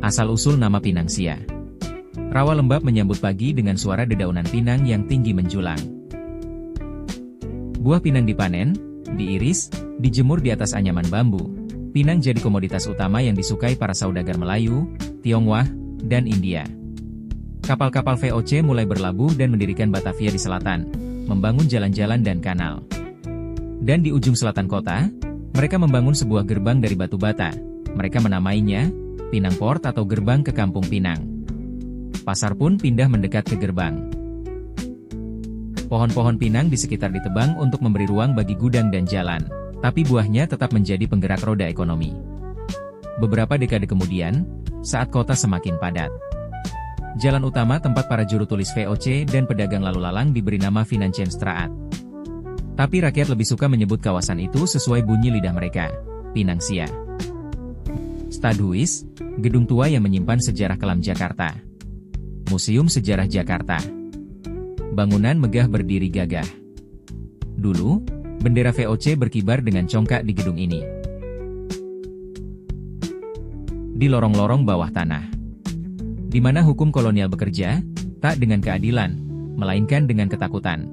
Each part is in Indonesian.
Asal-usul nama Pinang Sia. Rawa lembab menyambut pagi dengan suara dedaunan pinang yang tinggi menjulang. Buah pinang dipanen, diiris, dijemur di atas anyaman bambu. Pinang jadi komoditas utama yang disukai para saudagar Melayu, Tionghoa, dan India. Kapal-kapal VOC mulai berlabuh dan mendirikan Batavia di selatan, membangun jalan-jalan dan kanal. Dan di ujung selatan kota, mereka membangun sebuah gerbang dari batu bata. Mereka menamainya Pinang Port atau Gerbang ke Kampung Pinang. Pasar pun pindah mendekat ke gerbang. Pohon-pohon pinang di sekitar ditebang untuk memberi ruang bagi gudang dan jalan, tapi buahnya tetap menjadi penggerak roda ekonomi. Beberapa dekade kemudian, saat kota semakin padat, jalan utama tempat para juru tulis VOC dan pedagang lalu lalang diberi nama Financiënstraat. Tapi rakyat lebih suka menyebut kawasan itu sesuai bunyi lidah mereka, Pinang Sia. Stadhuis, gedung tua yang menyimpan sejarah kelam Jakarta. Museum Sejarah Jakarta. Bangunan megah berdiri gagah. Dulu, bendera VOC berkibar dengan congkak di gedung ini. Di lorong-lorong bawah tanah, di mana hukum kolonial bekerja, tak dengan keadilan, melainkan dengan ketakutan.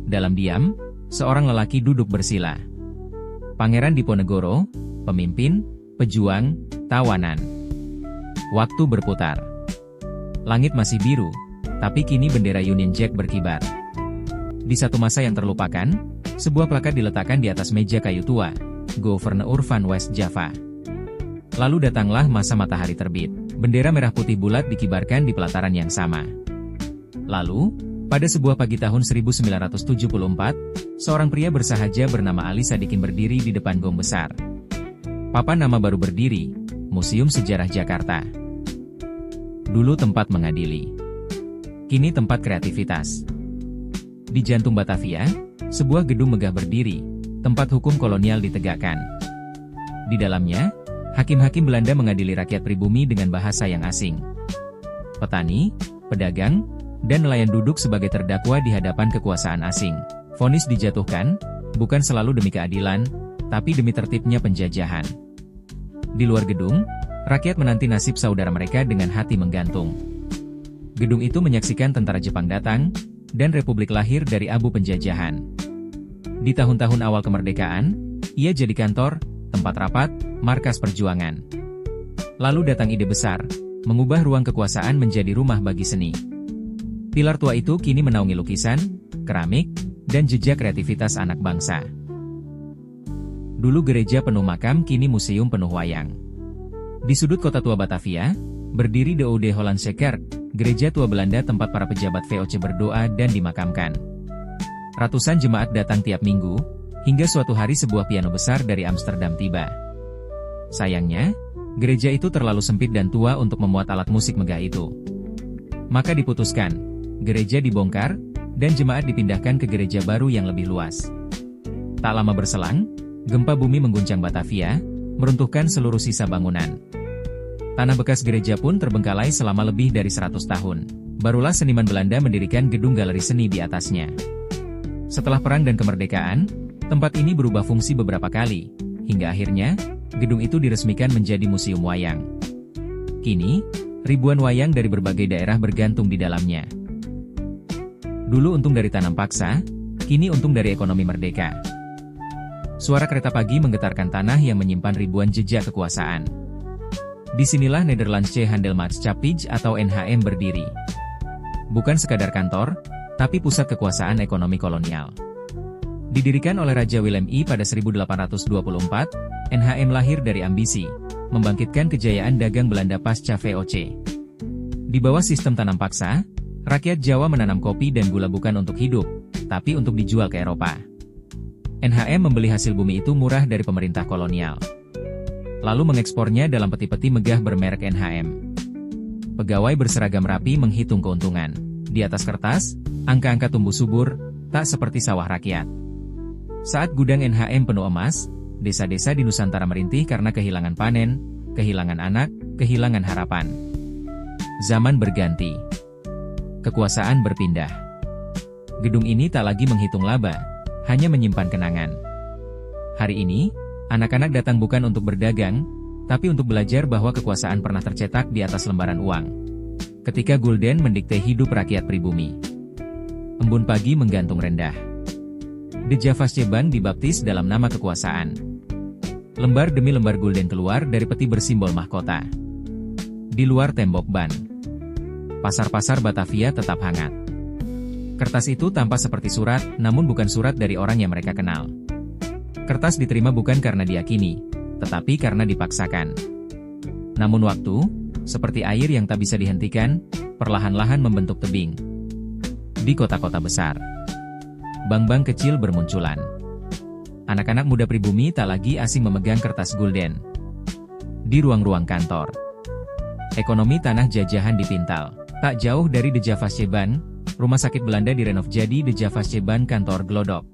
Dalam diam, seorang lelaki duduk bersila. Pangeran Diponegoro, pemimpin, pejuang, tawanan. Waktu berputar. Langit masih biru, tapi kini bendera Union Jack berkibar. Di satu masa yang terlupakan, sebuah plakat diletakkan di atas meja kayu tua, Gubernur van West Java. Lalu datanglah masa matahari terbit. Bendera merah putih bulat dikibarkan di pelataran yang sama. Lalu, pada sebuah pagi tahun 1974, seorang pria bersahaja bernama Ali Sadikin berdiri di depan gong besar. Papan nama baru berdiri, Museum Sejarah Jakarta. Dulu tempat mengadili, kini tempat kreativitas. Di jantung Batavia, sebuah gedung megah berdiri, tempat hukum kolonial ditegakkan. Di dalamnya, hakim-hakim Belanda mengadili rakyat pribumi dengan bahasa yang asing. Petani, pedagang, dan nelayan duduk sebagai terdakwa di hadapan kekuasaan asing. Vonis dijatuhkan, bukan selalu demi keadilan, tapi demi tertibnya penjajahan. Di luar gedung, rakyat menanti nasib saudara mereka dengan hati menggantung. Gedung itu menyaksikan tentara Jepang datang, dan Republik lahir dari abu penjajahan. Di tahun-tahun awal kemerdekaan, ia jadi kantor, tempat rapat, markas perjuangan. Lalu datang ide besar, mengubah ruang kekuasaan menjadi rumah bagi seni. Pilar tua itu kini menaungi lukisan, keramik, dan jejak kreativitas anak bangsa. Dulu gereja penuh makam, kini museum penuh wayang. Di sudut kota tua Batavia, berdiri de Oude Hollandse Kerk, gereja tua Belanda tempat para pejabat VOC berdoa dan dimakamkan. Ratusan jemaat datang tiap minggu, hingga suatu hari sebuah piano besar dari Amsterdam tiba. Sayangnya, gereja itu terlalu sempit dan tua untuk memuat alat musik megah itu. Maka diputuskan, gereja dibongkar, dan jemaat dipindahkan ke gereja baru yang lebih luas. Tak lama berselang, gempa bumi mengguncang Batavia, meruntuhkan seluruh sisa bangunan. Tanah bekas gereja pun terbengkalai selama lebih dari 100 tahun. Barulah seniman Belanda mendirikan gedung galeri seni di atasnya. Setelah perang dan kemerdekaan, tempat ini berubah fungsi beberapa kali, hingga akhirnya, gedung itu diresmikan menjadi museum wayang. Kini, ribuan wayang dari berbagai daerah bergantung di dalamnya. Dulu untung dari tanam paksa, kini untung dari ekonomi merdeka. Suara kereta pagi menggetarkan tanah yang menyimpan ribuan jejak kekuasaan. Disinilah Nederlandse Handelsmaatschappij atau NHM berdiri. Bukan sekadar kantor, tapi pusat kekuasaan ekonomi kolonial. Didirikan oleh Raja Willem I pada 1824, NHM lahir dari ambisi, membangkitkan kejayaan dagang Belanda pasca VOC. Di bawah sistem tanam paksa, rakyat Jawa menanam kopi dan gula bukan untuk hidup, tapi untuk dijual ke Eropa. NHM membeli hasil bumi itu murah dari pemerintah kolonial, lalu mengekspornya dalam peti-peti megah bermerek NHM. Pegawai berseragam rapi menghitung keuntungan. Di atas kertas, angka-angka tumbuh subur, tak seperti sawah rakyat. Saat gudang NHM penuh emas, desa-desa di Nusantara merintih karena kehilangan panen, kehilangan anak, kehilangan harapan. Zaman berganti. Kekuasaan berpindah. Gedung ini tak lagi menghitung laba, hanya menyimpan kenangan. Hari ini, anak-anak datang bukan untuk berdagang, tapi untuk belajar bahwa kekuasaan pernah tercetak di atas lembaran uang. Ketika gulden mendikte hidup rakyat pribumi. Embun pagi menggantung rendah. Dejavaske Ban dibaptis dalam nama kekuasaan. Lembar demi lembar gulden keluar dari peti bersimbol mahkota. Di luar tembok ban, pasar-pasar Batavia tetap hangat. Kertas itu tampak seperti surat, namun bukan surat dari orang yang mereka kenal. Kertas diterima bukan karena diyakini, tetapi karena dipaksakan. Namun waktu, seperti air yang tak bisa dihentikan, perlahan-lahan membentuk tebing. Di kota-kota besar, bank-bank kecil bermunculan. Anak-anak muda pribumi tak lagi asing memegang kertas gulden. Di ruang-ruang kantor, ekonomi tanah jajahan dipintal. Tak jauh dari Dejavaske Ban, rumah sakit Belanda direnov jadi Dejavaske Ban Kantor Glodok.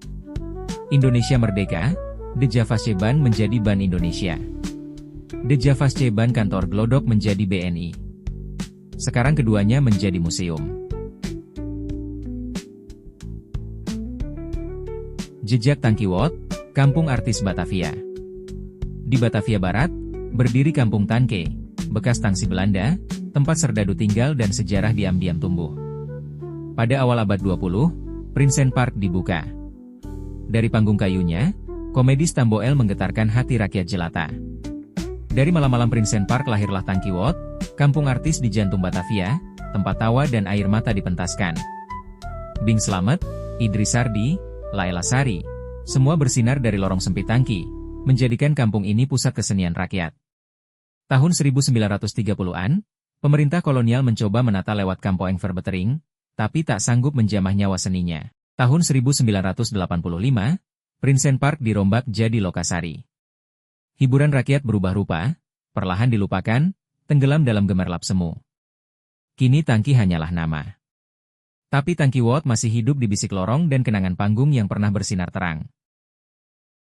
Indonesia merdeka, Dejavaske Ban menjadi Ban Indonesia. Dejavaske Ban Kantor Glodok menjadi BNI. Sekarang keduanya menjadi museum. Jejak Tangkiwot, kampung artis Batavia. Di Batavia Barat, berdiri Kampung Tanke, bekas tangsi Belanda, tempat serdadu tinggal dan sejarah diam-diam tumbuh. Pada awal abad 20, Prinsen Park dibuka. Dari panggung kayunya, komedi Stamboel menggetarkan hati rakyat jelata. Dari malam-malam Prinsen Park lahirlah Tangkiwot, kampung artis di jantung Batavia, tempat tawa dan air mata dipentaskan. Bing Slamet, Idris Sardi, Laila Sari, semua bersinar dari lorong sempit Tangki, menjadikan kampung ini pusat kesenian rakyat. Tahun 1930-an, pemerintah kolonial mencoba menata lewat Kampoeng Verbetering, tapi tak sanggup menjamah nyawa seninya. Tahun 1985, Prinsen Park dirombak jadi Lokasari. Hiburan rakyat berubah rupa, perlahan dilupakan, tenggelam dalam gemerlap semu. Kini Tangki hanyalah nama. Tapi Tangkiwot masih hidup di bisik lorong dan kenangan panggung yang pernah bersinar terang.